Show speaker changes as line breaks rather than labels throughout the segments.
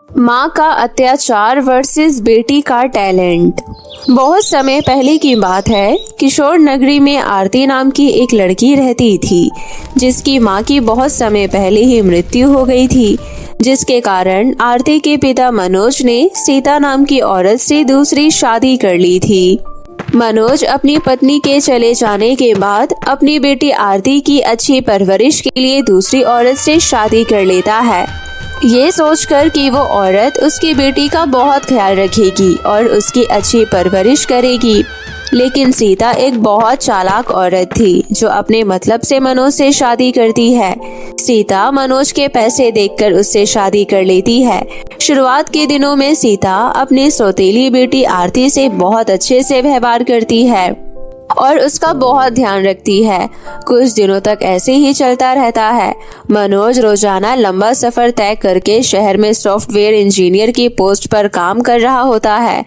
माँ का अत्याचार वर्सेस बेटी का टैलेंट। बहुत समय पहले की बात है। किशोर नगरी में आरती नाम की एक लड़की रहती थी, जिसकी माँ की बहुत समय पहले ही मृत्यु हो गई थी, जिसके कारण आरती के पिता मनोज ने सीता नाम की औरत से दूसरी शादी कर ली थी। मनोज अपनी पत्नी के चले जाने के बाद अपनी बेटी आरती की अच्छी परवरिश के लिए दूसरी औरत से शादी कर लेता है, ये सोचकर कि वो औरत उसकी बेटी का बहुत ख्याल रखेगी और उसकी अच्छी परवरिश करेगी। लेकिन सीता एक बहुत चालाक औरत थी, जो अपने मतलब से मनोज से शादी करती है। सीता मनोज के पैसे देखकर उससे शादी कर लेती है। शुरुआत के दिनों में सीता अपनी सौतेली बेटी आरती से बहुत अच्छे से व्यवहार करती है और उसका बहुत ध्यान रखती है। कुछ दिनों तक ऐसे ही चलता रहता है। मनोज रोजाना लंबा सफर तय करके शहर में सॉफ्टवेयर इंजीनियर की पोस्ट पर काम कर रहा होता है,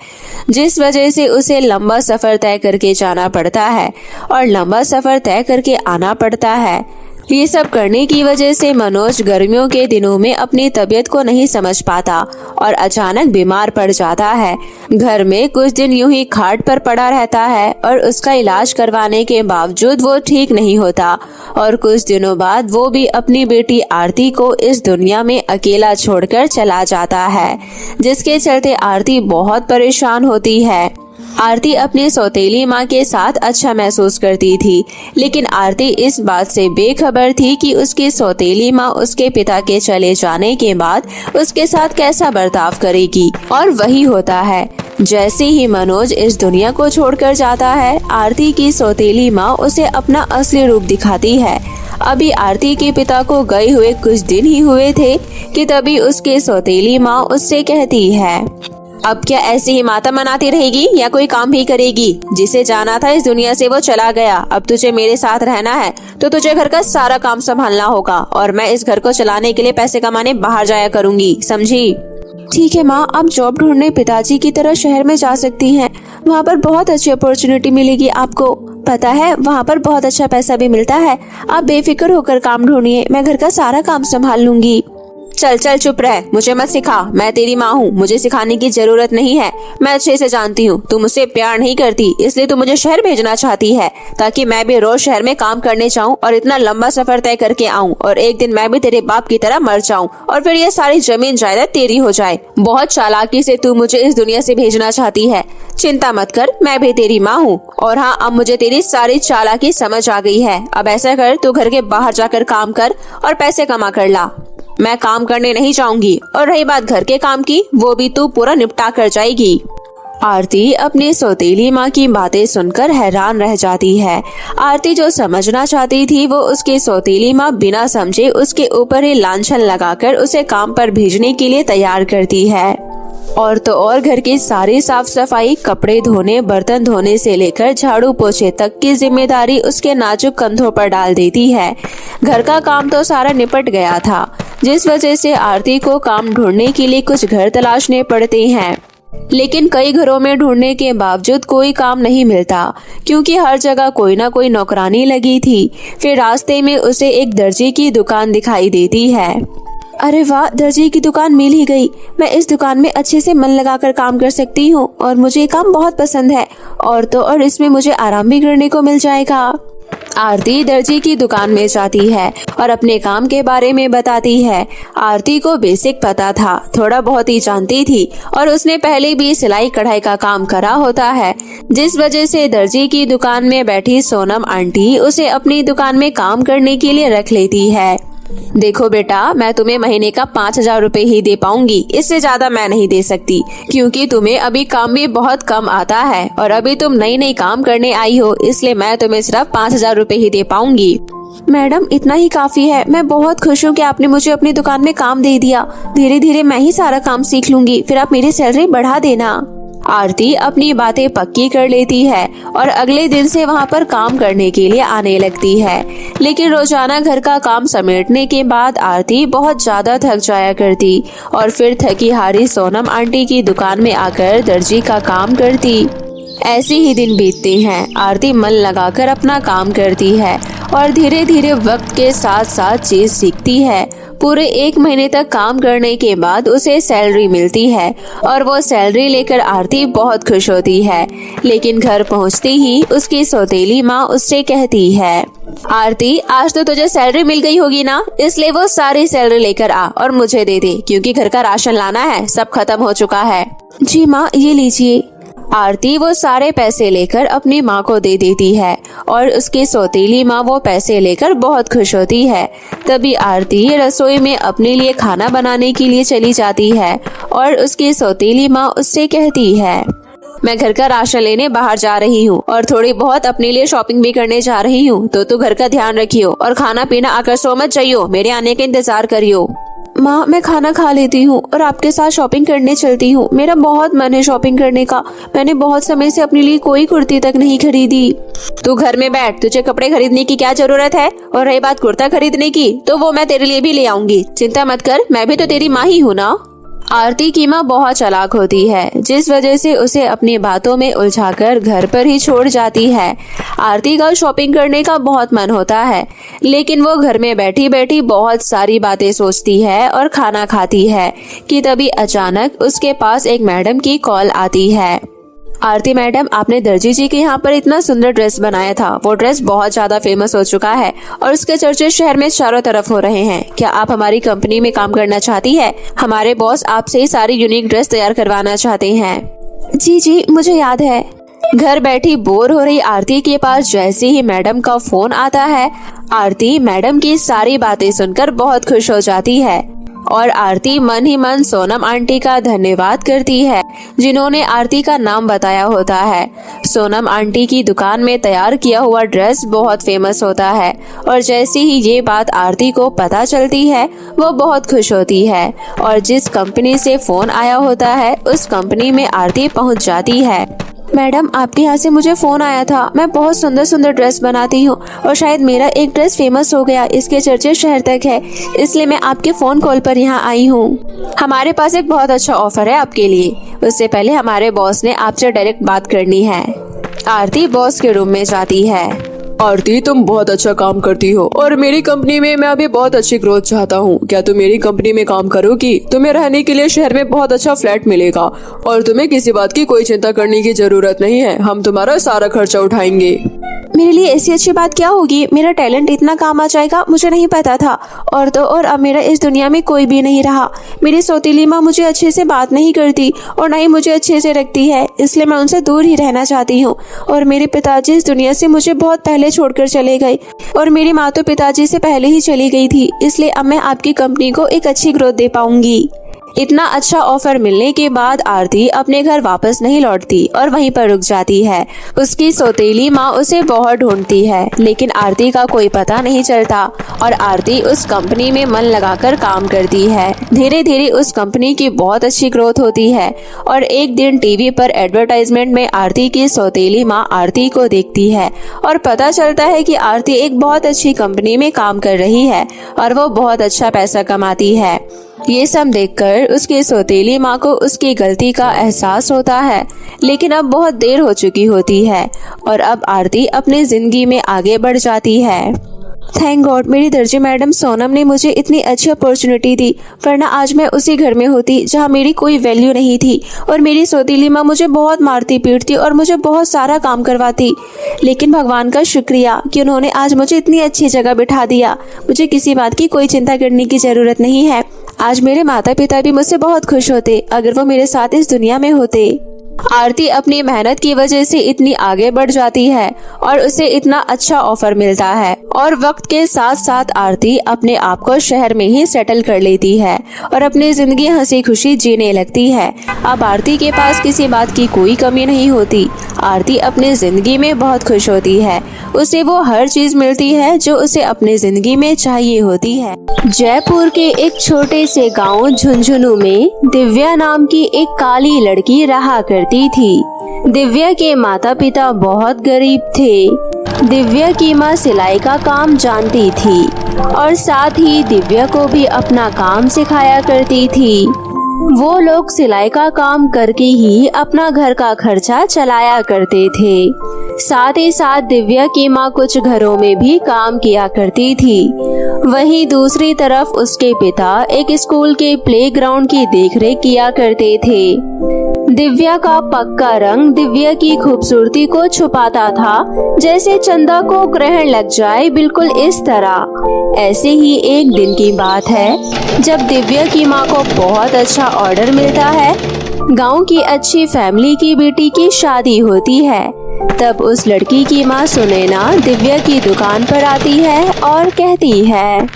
जिस वजह से उसे लंबा सफर तय करके जाना पड़ता है और लंबा सफर तय करके आना पड़ता है। ये सब करने की वजह से मनोज गर्मियों के दिनों में अपनी तबीयत को नहीं समझ पाता और अचानक बीमार पड़ जाता है। घर में कुछ दिन यूं ही खाट पर पड़ा रहता है और उसका इलाज करवाने के बावजूद वो ठीक नहीं होता और कुछ दिनों बाद वो भी अपनी बेटी आरती को इस दुनिया में अकेला छोड़कर चला जाता है, जिसके चलते आरती बहुत परेशान होती है। आरती अपनी सौतेली माँ के साथ अच्छा महसूस करती थी, लेकिन आरती इस बात से बेखबर थी कि उसकी सौतेली माँ उसके पिता के चले जाने के बाद उसके साथ कैसा बर्ताव करेगी। और वही होता है, जैसे ही मनोज इस दुनिया को छोड़कर जाता है, आरती की सौतेली माँ उसे अपना असली रूप दिखाती है। अभी आरती के पिता को गए हुए कुछ दिन ही हुए थे कि तभी उसकी सौतेली माँ उससे कहती है, अब क्या ऐसे ही माता मनाती रहेगी या कोई काम भी करेगी? जिसे जाना था इस दुनिया से वो चला गया। अब तुझे मेरे साथ रहना है तो तुझे घर का सारा काम संभालना होगा और मैं इस घर को चलाने के लिए पैसे कमाने बाहर जाया करूंगी, समझी? ठीक है माँ, आप जॉब ढूंढने पिताजी की तरह शहर में जा सकती हैं। वहाँ पर बहुत अच्छी अपॉर्चुनिटी मिलेगी आपको। पता है, वहाँ पर बहुत अच्छा पैसा भी मिलता है। आप बेफिक्र होकर काम ढूंढिए, मैं घर का सारा काम संभाल लूंगी। चल चल चुप रह, मुझे मत सिखा। मैं तेरी माँ हूँ, मुझे सिखाने की जरूरत नहीं है। मैं अच्छे से जानती हूँ तू मुझसे प्यार नहीं करती, इसलिए तू मुझे शहर भेजना चाहती है ताकि मैं भी रोज शहर में काम करने जाऊँ और इतना लंबा सफर तय करके आऊँ और एक दिन मैं भी तेरे बाप की तरह मर जाऊँ और फिर ये सारी जमीन जायदाद तेरी हो जाए। बहुत चालाकी से तू मुझे इस दुनिया से भेजना चाहती है। चिंता मत कर, मैं भी तेरी माँ हूँ। और हाँ, अब मुझे तेरी सारी चालाकी समझ आ गई है। अब ऐसा कर, तू घर के बाहर जाकर काम कर और पैसे कमा कर ला। मैं काम करने नहीं जाऊंगी और रही बात घर के काम की, वो भी तू पूरा निपटा कर जाएगी। आरती अपनी सौतेली माँ की बातें सुनकर हैरान रह जाती है। आरती जो समझना चाहती थी वो उसकी सौतेली माँ बिना समझे उसके ऊपर ही लांछन लगाकर उसे काम पर भेजने के लिए तैयार करती है। और तो और घर की सारी साफ सफाई, कपड़े धोने, बर्तन धोने से लेकर झाड़ू पोछे तक की जिम्मेदारी उसके नाजुक कंधों पर डाल देती है। घर का काम तो सारा निपट गया था, जिस वजह से आरती को काम ढूंढने के लिए कुछ घर तलाशने पड़ते हैं। लेकिन कई घरों में ढूंढने के बावजूद कोई काम नहीं मिलता, क्योंकि हर जगह कोई ना कोई नौकरानी लगी थी। फिर रास्ते में उसे एक दर्जी की दुकान दिखाई देती है। अरे वाह, दर्जी की दुकान मिल ही गई। मैं इस दुकान में अच्छे से मन लगाकर काम कर सकती हूँ और मुझे ये काम बहुत पसंद है और तो और इसमें मुझे आराम भी करने को मिल जाएगा। आरती दर्जी की दुकान में जाती है और अपने काम के बारे में बताती है। आरती को बेसिक पता था, थोड़ा बहुत ही जानती थी और उसने पहले भी सिलाई कढ़ाई का काम करा होता है, जिस वजह से दर्जी की दुकान में बैठी सोनम आंटी उसे अपनी दुकान में काम करने के लिए रख लेती है। देखो बेटा, मैं तुम्हें महीने का 5,000 रुपए ही दे पाऊंगी, इससे ज्यादा मैं नहीं दे सकती, क्योंकि तुम्हें अभी काम भी बहुत कम आता है और अभी तुम नई नई काम करने आई हो, इसलिए मैं तुम्हें सिर्फ 5,000 रुपए ही दे पाऊंगी। मैडम, इतना ही काफी है। मैं बहुत खुश हूँ कि आपने मुझे अपनी दुकान में काम दे दिया। धीरे धीरे मैं ही सारा काम सीख लूंगी, फिर आप मेरी सैलरी बढ़ा देना। आरती अपनी बातें पक्की कर लेती है और अगले दिन से वहाँ पर काम करने के लिए आने लगती है। लेकिन रोजाना घर का काम समेटने के बाद आरती बहुत ज्यादा थक जाया करती और फिर थकी हारी सोनम आंटी की दुकान में आकर दर्जी का काम करती। ऐसे ही दिन बीतते हैं। आरती मन लगाकर अपना काम करती है और धीरे धीरे वक्त के साथ साथ चीज सीखती है। पूरे 1 महीने तक काम करने के बाद उसे सैलरी मिलती है और वो सैलरी लेकर आरती बहुत खुश होती है। लेकिन घर पहुंचते ही उसकी सौतेली माँ उससे कहती है, आरती आज तो तुझे सैलरी मिल गई होगी ना, इसलिए वो सारी सैलरी लेकर आ और मुझे दे दे, क्योंकि घर का राशन लाना है, सब खत्म हो चुका है। जी माँ, ये लीजिए। आरती वो सारे पैसे लेकर अपनी माँ को दे देती है और उसकी सौतेली माँ वो पैसे लेकर बहुत खुश होती है। तभी आरती रसोई में अपने लिए खाना बनाने के लिए चली जाती है और उसकी सौतेली माँ उससे कहती है, मैं घर का राशन लेने बाहर जा रही हूँ और थोड़ी बहुत अपने लिए शॉपिंग भी करने जा रही हूँ, तो तू घर का ध्यान रखियो और खाना पीना आकर सो मत जाइयो, मेरे आने का इंतजार करियो। माँ, मैं खाना खा लेती हूँ और आपके साथ शॉपिंग करने चलती हूँ। मेरा बहुत मन है शॉपिंग करने का। मैंने बहुत समय से अपने लिए कोई कुर्ती तक नहीं खरीदी। तू घर में बैठ, तुझे कपड़े खरीदने की क्या जरूरत है? और रही बात कुर्ता खरीदने की, तो वो मैं तेरे लिए भी ले आऊंगी, चिंता मत कर, मैं भी तो तेरी माँ ही हूँ ना। आरती की माँ बहुत चालाक होती है, जिस वजह से उसे अपनी बातों में उलझाकर घर पर ही छोड़ जाती है। आरती का शॉपिंग करने का बहुत मन होता है, लेकिन वो घर में बैठी बैठी बहुत सारी बातें सोचती है और खाना खाती है कि तभी अचानक उसके पास एक मैडम की कॉल आती है। आरती मैडम, आपने दर्जी जी के यहाँ पर इतना सुंदर ड्रेस बनाया था, वो ड्रेस बहुत ज्यादा फेमस हो चुका है और उसके चर्चे शहर में चारों तरफ हो रहे हैं। क्या आप हमारी कंपनी में काम करना चाहती है? हमारे बॉस आपसे सारी यूनिक ड्रेस तैयार करवाना चाहते हैं। जी, मुझे याद है। घर बैठी बोर हो रही आरती के पास जैसे ही मैडम का फोन आता है, आरती मैडम की सारी बातें सुनकर बहुत खुश हो जाती है और आरती मन ही मन सोनम आंटी का धन्यवाद करती है, जिन्होंने आरती का नाम बताया होता है। सोनम आंटी की दुकान में तैयार किया हुआ ड्रेस बहुत फेमस होता है और जैसे ही ये बात आरती को पता चलती है, वो बहुत खुश होती है और जिस कंपनी से फोन आया होता है, उस कंपनी में आरती पहुंच जाती है। मैडम, आपके यहाँ से मुझे फोन आया था। मैं बहुत सुंदर सुंदर ड्रेस बनाती हूँ और शायद मेरा एक ड्रेस फेमस हो गया, इसके चर्चे शहर तक है, इसलिए मैं आपके फोन कॉल पर यहाँ आई हूँ। हमारे पास एक बहुत अच्छा ऑफर है आपके लिए। उससे पहले हमारे बॉस ने आपसे डायरेक्ट बात करनी है। आरती बॉस के रूम में जाती है।
आरती, तुम बहुत अच्छा काम करती हो और मेरी कंपनी में मैं अभी बहुत अच्छी ग्रोथ चाहता हूँ। क्या तुम मेरी कंपनी में काम करोगी? तुम्हें रहने के लिए शहर में बहुत अच्छा फ्लैट मिलेगा और तुम्हें किसी बात की कोई चिंता करने की जरूरत नहीं है। हम तुम्हारा सारा खर्चा उठाएंगे।
मेरे लिए ऐसी अच्छी बात क्या होगी? मेरा टैलेंट इतना काम आ जाएगा, मुझे नहीं पता था। और तो और अब मेरा इस दुनिया में कोई भी नहीं रहा। मेरी सौतेली माँ मुझे अच्छे से बात नहीं करती और न ही मुझे अच्छे से रखती है, इसलिए मैं उनसे दूर ही रहना चाहती हूँ। और मेरे पिताजी इस दुनिया से मुझे बहुत पहले छोड़कर चले गए और मेरी माँ तो पिताजी से पहले ही चली गई थी, इसलिए अब मैं आपकी कंपनी को एक अच्छी ग्रोथ दे पाऊंगी। इतना अच्छा ऑफर मिलने के बाद आरती अपने घर वापस नहीं लौटती और वहीं पर रुक जाती है। उसकी सौतेली माँ उसे बहुत ढूंढती है, लेकिन आरती का कोई पता नहीं चलता और आरती उस कंपनी में मन लगाकर काम करती है। धीरे धीरे उस कंपनी की बहुत अच्छी ग्रोथ होती है और एक दिन टीवी पर एडवर्टाइजमेंट में आरती की सौतेली माँ आरती को देखती है और पता चलता है कि आरती एक बहुत अच्छी कंपनी में काम कर रही है और वो बहुत अच्छा पैसा कमाती है। ये सब देखकर उसकी सौतेली माँ को उसकी गलती का एहसास होता है, लेकिन अब बहुत देर हो चुकी होती है और अब आरती अपनी जिंदगी में आगे बढ़ जाती है। थैंक गॉड, मेरी दर्जी मैडम सोनम ने मुझे इतनी अच्छी अपॉर्चुनिटी दी, वरना आज मैं उसी घर में होती जहाँ मेरी कोई वैल्यू नहीं थी और मेरी सौतेली माँ मुझे बहुत मारती पीटती और मुझे बहुत सारा काम करवाती। लेकिन भगवान का शुक्रिया कि उन्होंने आज मुझे इतनी अच्छी जगह बिठा दिया। मुझे किसी बात की कोई चिंता करने की जरूरत नहीं है। आज मेरे माता पिता भी मुझसे बहुत खुश होते अगर वो मेरे साथ इस दुनिया में होते। आरती अपनी मेहनत की वजह से इतनी आगे बढ़ जाती है और उसे इतना अच्छा ऑफर मिलता है और वक्त के साथ साथ आरती अपने आप को शहर में ही सेटल कर लेती है और अपनी जिंदगी हंसी खुशी जीने लगती है। अब आरती के पास किसी बात की कोई कमी नहीं होती। आरती अपनी जिंदगी में बहुत खुश होती है। उसे वो हर चीज मिलती है जो उसे अपनी जिंदगी में चाहिए होती है। जयपुर के एक छोटे से गांव झुंझुनू में दिव्या नाम की एक काली लड़की रहा करती थी। दिव्या के माता पिता बहुत गरीब थे। दिव्या की माँ सिलाई का काम जानती थी और साथ ही दिव्या को भी अपना काम सिखाया करती थी। वो लोग सिलाई का काम करके ही अपना घर का खर्चा चलाया करते थे। साथ ही साथ दिव्या की माँ कुछ घरों में भी काम किया करती थी। वहीं दूसरी तरफ उसके पिता एक स्कूल के प्लेग्राउंड की देखरेख किया करते थे। दिव्या का पक्का रंग दिव्या की खूबसूरती को छुपाता था, जैसे चंदा को ग्रहण लग जाए, बिल्कुल इस तरह। ऐसे ही एक दिन की बात है जब दिव्या की माँ को बहुत अच्छा ऑर्डर मिलता है। गांव की अच्छी फैमिली की बेटी की शादी होती है। तब उस लड़की की माँ सुनैना दिव्या की दुकान पर आती है और कहती है,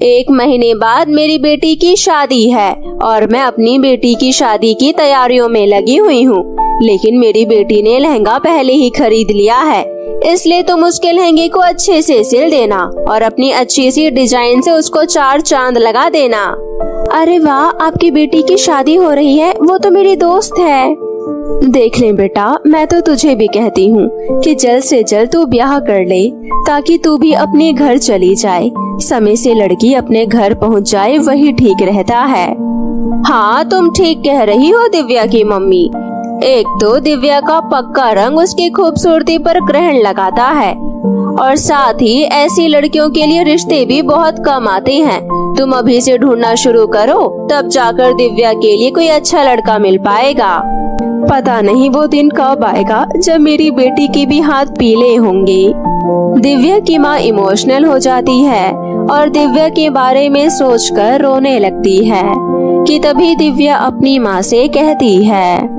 1 महीने बाद मेरी बेटी की शादी है और मैं अपनी बेटी की शादी की तैयारियों में लगी हुई हूँ। लेकिन मेरी बेटी ने लहंगा पहले ही खरीद लिया है, इसलिए तुम उसके लहंगे को अच्छे से सिल देना और अपनी अच्छी सी डिजाइन से उसको 4 चांद लगा देना। अरे वाह, आपकी बेटी की शादी हो रही है, वो तो मेरी दोस्त है। देख ले बेटा, मैं तो तुझे भी कहती हूँ कि जल्द से जल्द तू ब्याह कर ले, ताकि तू भी अपने घर चली जाए। समय से लड़की अपने घर पहुँच जाए, वही ठीक रहता है। हाँ, तुम ठीक कह रही हो दिव्या की मम्मी। एक तो दिव्या का पक्का रंग उसकी खूबसूरती पर ग्रहण लगाता है और साथ ही ऐसी लड़कियों के लिए रिश्ते भी बहुत कम आते हैं। तुम अभी से ढूंढना शुरू करो, तब जाकर दिव्या के लिए कोई अच्छा लड़का मिल पाएगा। पता नहीं वो दिन कब आएगा जब मेरी बेटी के भी हाथ पीले होंगे। दिव्या की माँ इमोशनल हो जाती है और दिव्या के बारे में सोचकर रोने लगती है कि तभी दिव्या अपनी माँ से कहती है,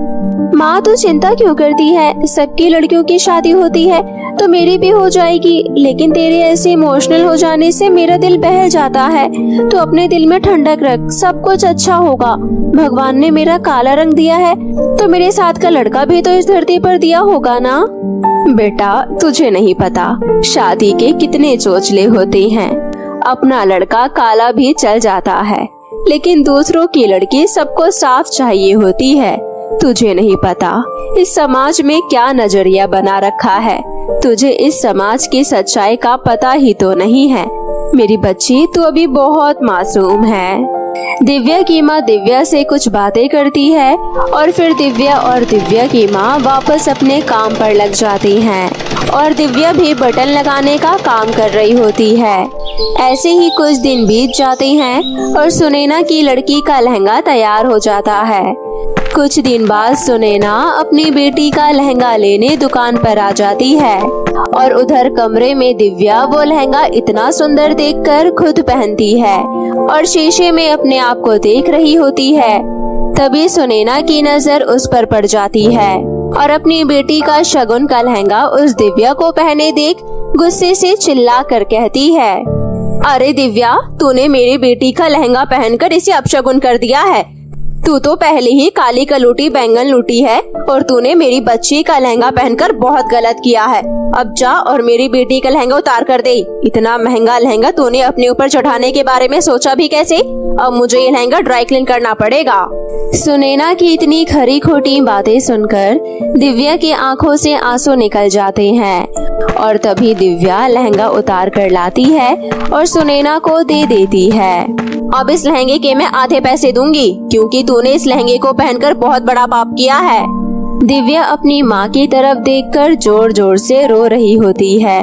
माँ तू चिंता क्यों करती है? सबकी लड़कियों की शादी होती है तो मेरी भी हो जाएगी, लेकिन तेरे ऐसे इमोशनल हो जाने से मेरा दिल बहल जाता है। तो अपने दिल में ठंडक रख, सब कुछ अच्छा होगा। भगवान ने मेरा काला रंग दिया है तो मेरे साथ का लड़का भी तो इस धरती पर दिया होगा ना। बेटा, तुझे नहीं पता शादी के कितने चोचले होते हैं। अपना लड़का काला भी चल जाता है, लेकिन दूसरों की लड़की सबको साफ चाहिए होती है। तुझे नहीं पता इस समाज में क्या नजरिया बना रखा है। तुझे इस समाज की सच्चाई का पता ही तो नहीं है। मेरी बच्ची, तू अभी बहुत मासूम है। दिव्या की माँ दिव्या से कुछ बातें करती है और फिर दिव्या और दिव्या की माँ वापस अपने काम पर लग जाती हैं और दिव्या भी बटन लगाने का काम कर रही होती है। ऐसे ही कुछ दिन बीत जाते हैं और सुनैना की लड़की का लहंगा तैयार हो जाता है। कुछ दिन बाद सुनैना अपनी बेटी का लहंगा लेने दुकान पर आ जाती है और उधर कमरे में दिव्या वो लहंगा इतना सुंदर देखकर खुद पहनती है और शीशे में अपने आप को देख रही होती है। तभी सुनैना की नजर उस पर पड़ जाती है और अपनी बेटी का शगुन का लहंगा उस दिव्या को पहने देख गुस्से से चिल्ला कर कहती है, अरे दिव्या, तूने मेरी बेटी का लहंगा पहनकर इसे अपशगुन कर दिया है। तू तो पहले ही काली कलूटी बैंगन लूटी है और तूने मेरी बच्ची का लहंगा पहनकर बहुत गलत किया है। अब जा और मेरी बेटी का लहंगा उतार कर दे। इतना महंगा लहंगा तूने अपने ऊपर चढ़ाने के बारे में सोचा भी कैसे? अब मुझे ये लहंगा ड्राई क्लीन करना पड़ेगा। सुनैना की इतनी खरी खोटी बातें सुनकर दिव्या की आंखों से आंसू निकल जाते हैं और तभी दिव्या लहंगा उतार कर लाती है और सुनैना को दे देती है। अब इस लहंगे के मैं आधे पैसे दूंगी, क्योंकि तूने इस लहंगे को पहनकर बहुत बड़ा पाप किया है। दिव्या अपनी माँ की तरफ देखकर जोर जोर से रो रही होती है।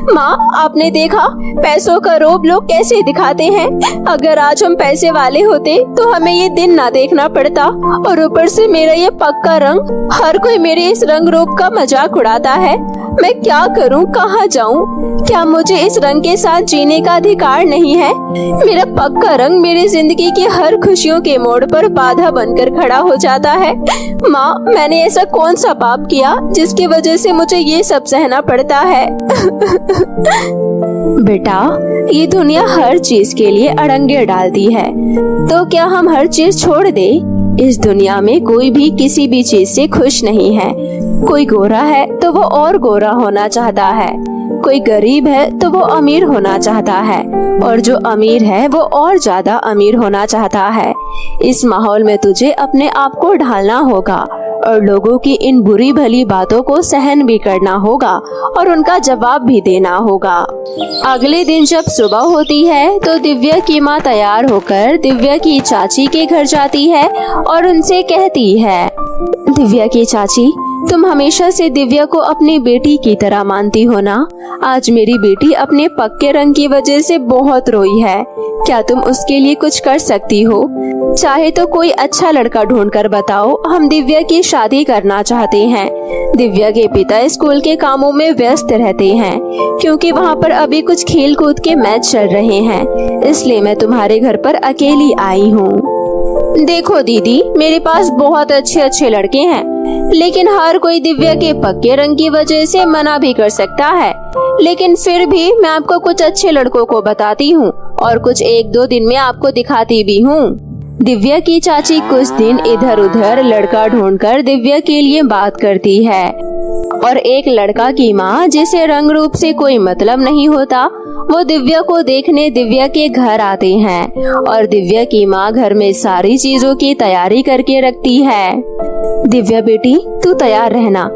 माँ, आपने देखा पैसों का रोब लोग कैसे दिखाते हैं। अगर आज हम पैसे वाले होते तो हमें ये दिन ना देखना पड़ता। और ऊपर से मेरा ये पक्का रंग, हर कोई मेरे इस रंग रूप का मजाक उड़ाता है। मैं क्या करूं, कहाँ जाऊं? क्या मुझे इस रंग के साथ जीने का अधिकार नहीं है? मेरा पक्का रंग मेरी जिंदगी की हर खुशियों के मोड़ पर बाधा बनकर खड़ा हो जाता है। माँ, मैंने ऐसा कौन सा पाप किया जिसकी वजह से मुझे ये सब सहना पड़ता है? बेटा, ये दुनिया हर चीज के लिए अड़ंगे डालती है, तो क्या हम हर चीज छोड़ दे? इस दुनिया में कोई भी किसी भी चीज से खुश नहीं है। कोई गोरा है तो वो और गोरा होना चाहता है, कोई गरीब है तो वो अमीर होना चाहता है, और जो अमीर है वो और ज्यादा अमीर होना चाहता है। इस माहौल में तुझे अपने आप को ढालना होगा और लोगों की इन बुरी भली बातों को सहन भी करना होगा और उनका जवाब भी देना होगा। अगले दिन जब सुबह होती है तो दिव्या की माँ तैयार होकर दिव्या की चाची के घर जाती है और उनसे कहती है, दिव्या की चाची, तुम हमेशा से दिव्या को अपनी बेटी की तरह मानती हो ना। आज मेरी बेटी अपने पक्के रंग की वजह से बहुत रोई है। क्या तुम उसके लिए कुछ कर सकती हो? चाहे तो कोई अच्छा लड़का ढूंढकर बताओ, हम दिव्या की शादी करना चाहते हैं। दिव्या के पिता स्कूल के कामों में व्यस्त रहते हैं क्योंकि वहाँ पर अभी कुछ खेल कूद के मैच चल रहे हैं, इसलिए मैं तुम्हारे घर पर अकेली आई हूँ। देखो दीदी, मेरे पास बहुत अच्छे अच्छे लड़के हैं, लेकिन हर कोई दिव्या के पक्के रंग की वजह से मना भी कर सकता है। लेकिन फिर भी मैं आपको कुछ अच्छे लड़कों को बताती हूँ और कुछ 1-2 दिन में आपको दिखाती भी हूँ। दिव्या की चाची कुछ दिन इधर उधर लड़का ढूंढकर दिव्या के लिए बात करती है और एक लड़का की माँ, जिसे रंग रूप से कोई मतलब नहीं होता, वो दिव्या को देखने दिव्या के घर आते हैं और दिव्या की माँ घर में सारी चीजों की तैयारी करके रखती है। दिव्या बेटी, तू तैयार रहना।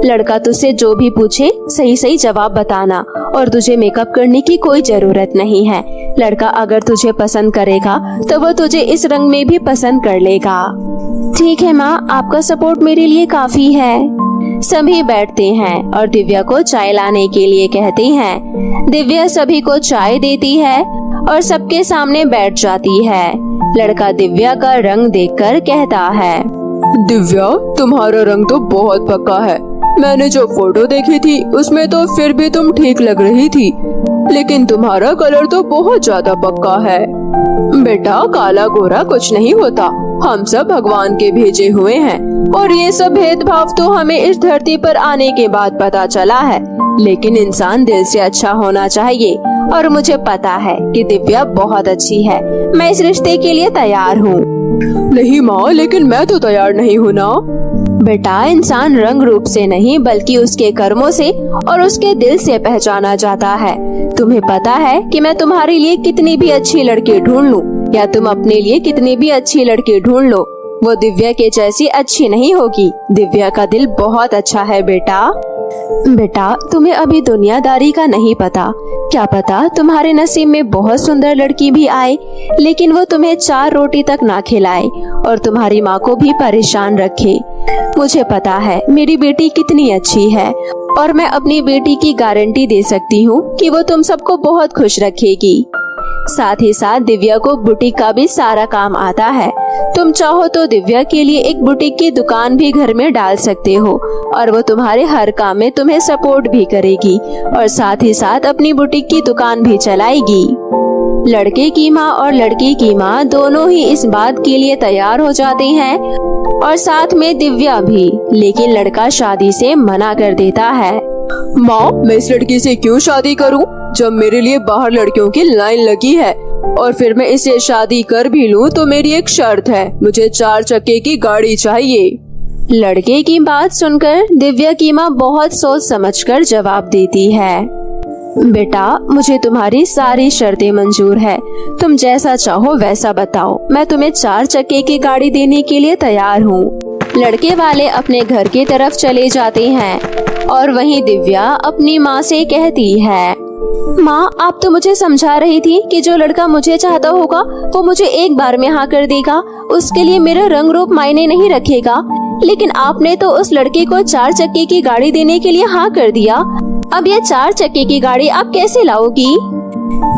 लड़का तुझसे जो भी पूछे सही सही जवाब बताना और तुझे मेकअप करने की कोई जरूरत नहीं है। लड़का अगर तुझे पसंद करेगा तो वो तुझे इस रंग में भी पसंद कर लेगा। ठीक है माँ, आपका सपोर्ट मेरे लिए काफी है। सभी बैठते हैं और दिव्या को चाय लाने के लिए कहते हैं। दिव्या सभी को चाय देती है और सबके सामने बैठ जाती है। लड़का दिव्या का रंग देखकर कहता है,
दिव्या, तुम्हारा रंग तो बहुत पक्का है। मैंने जो फोटो देखी थी उसमें तो फिर भी तुम ठीक लग रही थी, लेकिन तुम्हारा कलर तो बहुत ज्यादा पक्का है। बेटा, काला गोरा कुछ नहीं होता, हम सब भगवान के भेजे हुए हैं और ये सब भेदभाव तो हमें इस धरती पर आने के बाद पता चला है। लेकिन इंसान दिल से अच्छा होना चाहिए और मुझे पता है कि दिव्या बहुत अच्छी है। मैं इस रिश्ते के लिए तैयार हूँ। नहीं माँ, लेकिन मैं तो तैयार नहीं हूँ ना।
बेटा, इंसान रंग रूप से नहीं बल्कि उसके कर्मों से और उसके दिल से पहचाना जाता है। तुम्हें पता है कि मैं तुम्हारे लिए कितनी भी अच्छी लड़की ढूंढ लूं या तुम अपने लिए कितनी भी अच्छी लड़की ढूंढ लो, वो दिव्या के जैसी अच्छी नहीं होगी। दिव्या का दिल बहुत अच्छा है बेटा। बेटा, तुम्हें अभी दुनियादारी का नहीं पता। क्या पता तुम्हारे नसीब में बहुत सुंदर लड़की भी आए, लेकिन वो तुम्हें 4 रोटी तक ना खिलाए और तुम्हारी माँ को भी परेशान रखे। मुझे पता है मेरी बेटी कितनी अच्छी है और मैं अपनी बेटी की गारंटी दे सकती हूँ कि वो तुम सबको बहुत खुश रखेगी। साथ ही साथ दिव्या को बुटीक का भी सारा काम आता है। तुम चाहो तो दिव्या के लिए एक बुटीक की दुकान भी घर में डाल सकते हो और वो तुम्हारे हर काम में तुम्हें सपोर्ट भी करेगी और साथ ही साथ अपनी बुटीक की दुकान भी चलाएगी। लड़के की माँ और लड़की की माँ दोनों ही इस बात के लिए तैयार हो जाते हैं और साथ में दिव्या भी, लेकिन लड़का शादी से मना कर देता है।
माँ, मैं इस लड़की से क्यों शादी करूँ जब मेरे लिए बाहर लड़कियों की लाइन लगी है, और फिर मैं इसे शादी कर भी लूँ तो मेरी एक शर्त है, मुझे 4 चक्के की गाड़ी चाहिए।
लड़के की बात सुनकर दिव्या की माँ बहुत सोच समझकर जवाब देती है, बेटा, मुझे तुम्हारी सारी शर्तें मंजूर है। तुम जैसा चाहो वैसा बताओ, मैं तुम्हें 4 चक्के की गाड़ी देने के लिए तैयार हूँ। लड़के वाले अपने घर की तरफ चले जाते हैं और वहीं दिव्या अपनी माँ से कहती है, माँ, आप तो मुझे समझा रही थी कि जो लड़का मुझे चाहता होगा वो मुझे एक बार में हाँ कर देगा, उसके लिए मेरा रंग रूप मायने नहीं रखेगा। लेकिन आपने तो उस लड़के को 4 चक्के की गाड़ी देने के लिए हाँ कर दिया। अब ये 4 चक्के की गाड़ी आप कैसे लाओगी?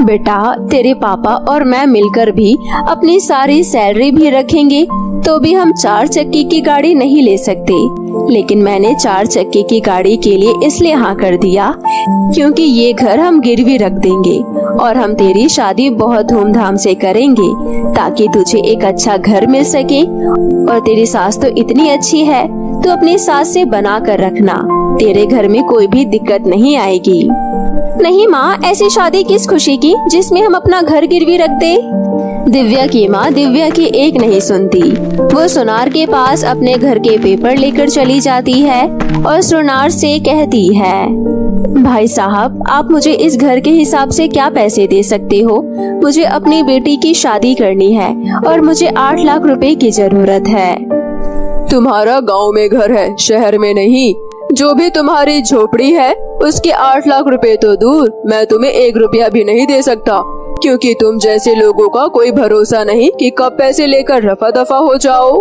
बेटा, तेरे पापा और मैं मिलकर भी अपनी सारी सैलरी भी रखेंगे तो भी हम 4 चक्के की गाड़ी नहीं ले सकते। लेकिन मैंने 4 चक्के की गाड़ी के लिए इसलिए हाँ कर दिया क्योंकि ये घर हम गिरवी रख देंगे और हम तेरी शादी बहुत धूमधाम से करेंगे ताकि तुझे एक अच्छा घर मिल सके। और तेरी सास तो इतनी अच्छी है, तो अपनी सास से बना कर रखना, तेरे घर में कोई भी दिक्कत नहीं आएगी। नहीं माँ, ऐसी शादी किस खुशी की जिसमें हम अपना घर गिरवी रख दे। दिव्या की माँ दिव्या की एक नहीं सुनती। वो सुनार के पास अपने घर के पेपर लेकर चली जाती है और सुनार से कहती है, भाई साहब, आप मुझे इस घर के हिसाब से क्या पैसे दे सकते हो? मुझे अपनी बेटी की शादी करनी है और मुझे 8 लाख रुपए की जरूरत है।
तुम्हारा गांव में घर है, शहर में नहीं। जो भी तुम्हारी झोपड़ी है उसके 8 लाख रुपए तो दूर, मैं तुम्हें 1 रुपया भी नहीं दे सकता, क्योंकि तुम जैसे लोगों का कोई भरोसा नहीं कि कब पैसे लेकर रफा दफा हो जाओ।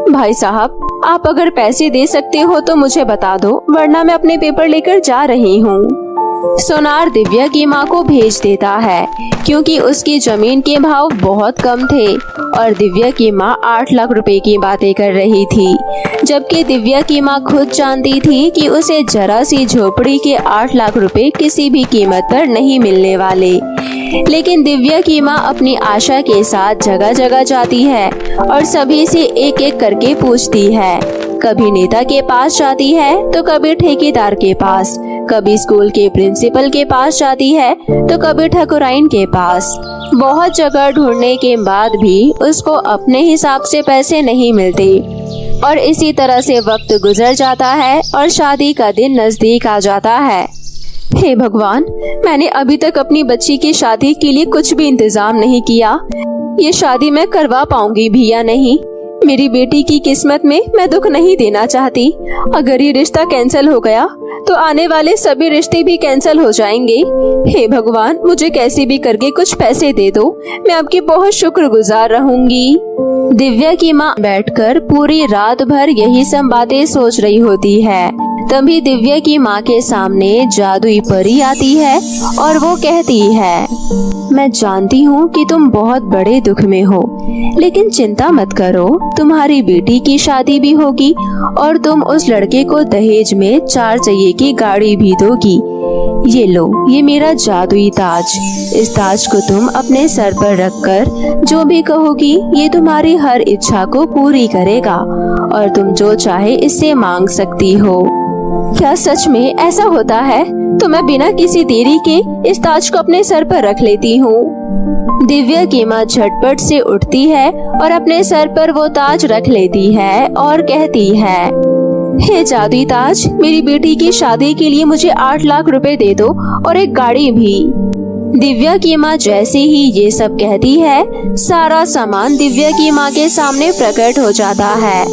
भाई साहब, आप अगर पैसे दे सकते हो तो मुझे बता दो, वरना मैं अपने पेपर लेकर जा रही हूँ। सोनार दिव्या की माँ को भेज देता है क्योंकि उसकी जमीन के भाव बहुत कम थे और दिव्या की माँ 8 लाख रुपए की बातें कर रही थी, जबकि दिव्या की माँ खुद जानती थी कि उसे जरा सी झोपड़ी के 8 लाख रुपए किसी भी कीमत पर नहीं मिलने वाले। लेकिन दिव्या की माँ अपनी आशा के साथ जगह जगह जाती है और सभी से एक एक करके पूछती है। कभी नेता के पास जाती है तो कभी ठेकेदार के पास, कभी स्कूल के प्रिंसिपल के पास जाती है तो कभी ठकुराइन के पास। बहुत जगह ढूंढने के बाद भी उसको अपने हिसाब से पैसे नहीं मिलते और इसी तरह से वक्त गुजर जाता है और शादी का दिन नजदीक आ जाता है। हे भगवान, मैंने अभी तक अपनी बच्ची की शादी के लिए कुछ भी इंतजाम नहीं किया। ये शादी मैं करवा पाऊंगी भी या नहीं? मेरी बेटी की किस्मत में मैं दुख नहीं देना चाहती। अगर ये रिश्ता कैंसिल हो गया तो आने वाले सभी रिश्ते भी कैंसिल हो जाएंगे। हे भगवान, मुझे कैसे भी करके कुछ पैसे दे दो, मैं आपकी बहुत शुक्रगुजार रहूंगी। दिव्या की माँ बैठकर पूरी रात भर यही सब बातें सोच रही होती है। तभी दिव्या की माँ के सामने जादुई परी आती है और वो कहती है, मैं जानती हूँ कि तुम बहुत बड़े दुख में हो, लेकिन चिंता मत करो, तुम्हारी बेटी की शादी भी होगी और तुम उस लड़के को दहेज में 4 पहिए की गाड़ी भी दोगी। ये लो, ये मेरा जादुई ताज। इस ताज को तुम अपने सर पर रखकर जो भी कहोगी ये तुम्हारी हर इच्छा को पूरी करेगा और तुम जो चाहे इससे मांग सकती हो। क्या सच में ऐसा होता है? तो मैं बिना किसी देरी के इस ताज को अपने सर पर रख लेती हूँ। दिव्या की माँ झटपट से उठती है और अपने सर पर वो ताज रख लेती है और कहती है, हे जादुई ताज, मेरी बेटी की शादी के लिए मुझे 8 लाख रुपए दे दो और एक गाड़ी भी। दिव्या की माँ जैसे ही ये सब कहती है, सारा सामान दिव्या की माँ के सामने प्रकट हो जाता है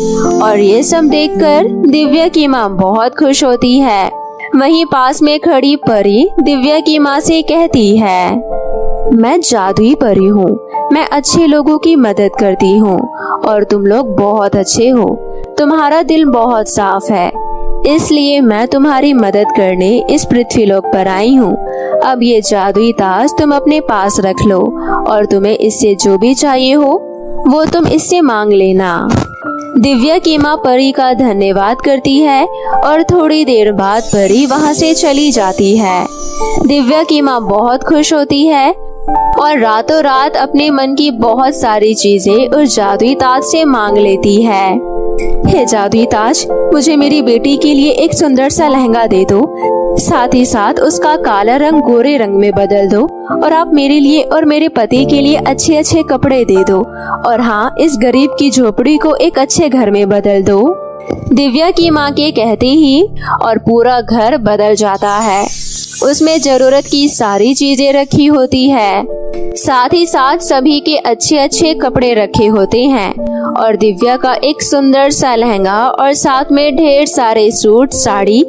और ये सब देखकर दिव्या की माँ बहुत खुश होती है। वहीं पास में खड़ी परी दिव्या की माँ से कहती है, मैं जादुई परी हूँ, मैं अच्छे लोगों की मदद करती हूँ और तुम लोग बहुत अच्छे हो। तुम्हारा दिल बहुत साफ है, इसलिए मैं तुम्हारी मदद करने इस पृथ्वीलोक पर आई हूँ। अब ये जादुई ताज तुम अपने पास रख लो और तुम्हें इससे जो भी चाहिए हो वो तुम इससे मांग लेना। दिव्या की माँ परी का धन्यवाद करती है और थोड़ी देर बाद परी वहाँ से चली जाती है। दिव्या की माँ बहुत खुश होती है और रातों रात अपने मन की बहुत सारी चीजें उस जादुई ताज से मांग लेती है। हे जादुई ताज, मुझे मेरी बेटी के लिए एक सुंदर सा लहंगा दे दो, साथ ही साथ उसका काला रंग गोरे रंग में बदल दो और आप मेरे लिए और मेरे पति के लिए अच्छे अच्छे कपड़े दे दो और हाँ, इस गरीब की झोपड़ी को एक अच्छे घर में बदल दो। दिव्या की माँ के कहते ही और पूरा घर बदल जाता है। उसमें जरूरत की सारी चीजें रखी होती है, साथ ही साथ सभी के अच्छे अच्छे कपड़े रखे होते हैं और दिव्या का एक सुंदर सा लहंगा और साथ में ढेर सारे सूट साड़ी।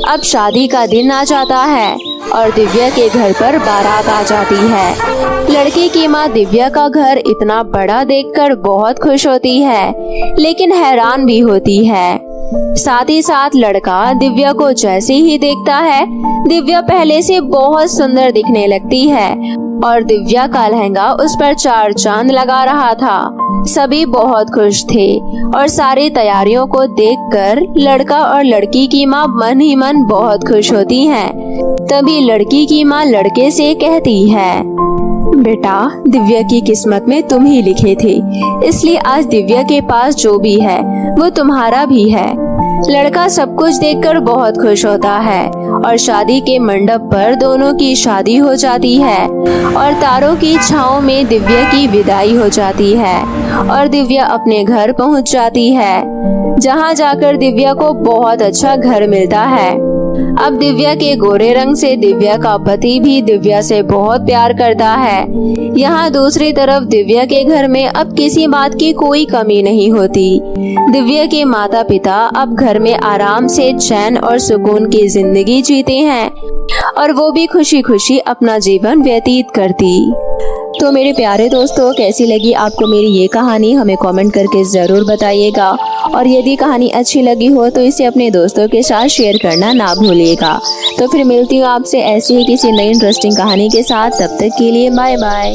अब शादी का दिन आ जाता है और दिव्या के घर पर बारात आ जाती है। लड़की की माँ दिव्या का घर इतना बड़ा देखकर बहुत खुश होती है, लेकिन हैरान भी होती है। साथ ही साथ लड़का दिव्या को जैसे ही देखता है, दिव्या पहले से बहुत सुंदर दिखने लगती है और दिव्या का लहंगा उस पर 4 चांद लगा रहा था। सभी बहुत खुश थे और सारी तैयारियों को देखकर लड़का और लड़की की माँ मन ही मन बहुत खुश होती हैं। तभी लड़की की माँ लड़के से कहती है, बेटा, दिव्या की किस्मत में तुम ही लिखे थे, इसलिए आज दिव्या के पास जो भी है वो तुम्हारा भी है। लड़का सब कुछ देखकर बहुत खुश होता है और शादी के मंडप पर दोनों की शादी हो जाती है और तारों की छांव में दिव्या की विदाई हो जाती है और दिव्या अपने घर पहुंच जाती है, जहां जाकर दिव्या को बहुत अच्छा घर मिलता है। अब दिव्या के गोरे रंग से दिव्या का पति भी दिव्या से बहुत प्यार करता है। यहाँ दूसरी तरफ दिव्या के घर में अब किसी बात की कोई कमी नहीं होती। दिव्या के माता पिता अब घर में आराम से चैन और सुकून की जिंदगी जीते हैं और वो भी खुशी खुशी अपना जीवन व्यतीत करती। तो मेरे प्यारे दोस्तों, कैसी लगी आपको मेरी ये कहानी, हमें कमेंट करके ज़रूर बताइएगा। और यदि कहानी अच्छी लगी हो तो इसे अपने दोस्तों के साथ शेयर करना ना भूलिएगा। तो फिर मिलती हूँ आपसे ऐसी ही किसी नई इंटरेस्टिंग कहानी के साथ। तब तक के लिए बाय बाय।